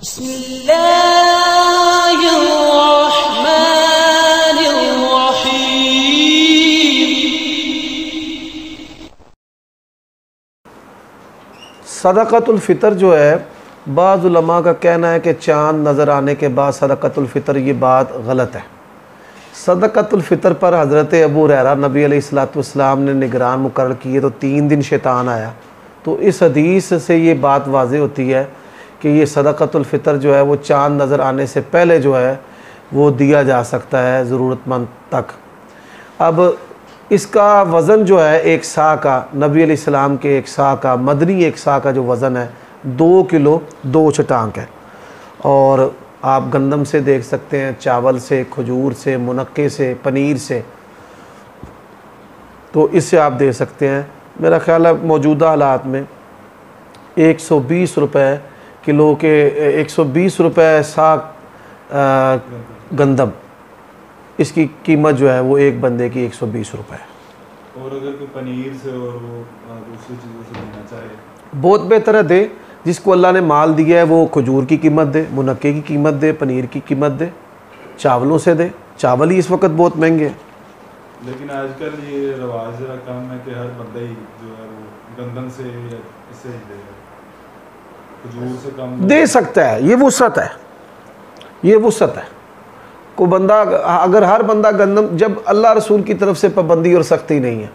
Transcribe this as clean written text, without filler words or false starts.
सदक़तुल फ़ितर जो है, बाज़ उलमा का कहना है कि चाँद नज़र आने के बाद सदक़तुल फ़ितर, ये बात गलत है। सदक़तुल फ़ितर पर हज़रत अबू हुरैरा नबी अलैहिस्सलातु वस्सलाम ने निगरान मुकर्रर किए तो 3 दिन शैतान आया। तो इस हदीस से ये बात वाज़ेह होती है कि ये सदक़तुल फ़ितर जो है वो चाँद नज़र आने से पहले जो है वो दिया जा सकता है ज़रूरतमंद तक। अब इसका वज़न जो है एक सा का, नबी अलैहिस्सलाम के एक सा का, मदनी एक सा का जो वज़न है 2 किलो 2 चटांक है। और आप गंदम से देख सकते हैं, चावल से, खजूर से, मुनक्के से, पनीर से, तो इससे आप दे सकते हैं। मेरा ख़्याल है मौजूदा हालात में 120 रुपये किलो के, 120 रुपये सा गंदम, इसकी कीमत जो है वो एक बंदे की 120 रुपये है। और अगर कोई पनीर से और वो दूसरी चीज़ों से देना चाहे, बहुत बेहतर है दे। जिसको अल्लाह ने माल दिया है वो खजूर की कीमत दे, मुनक्के की कीमत दे, पनीर की कीमत दे, चावलों से दे। चावल ही इस वक्त बहुत महंगे हैं। लेकिन आजकल ये रवाज ज़रा कम है कि हर बंदा ही जो है वो गंदम से या इससे ही दे, खजूर से कम दे सकता है। ये वुसअत है, ये वुसअत है। को बंदा, अगर हर बंदा गंदम, जब अल्लाह रसूल की तरफ से पाबंदी और सख्ती नहीं है,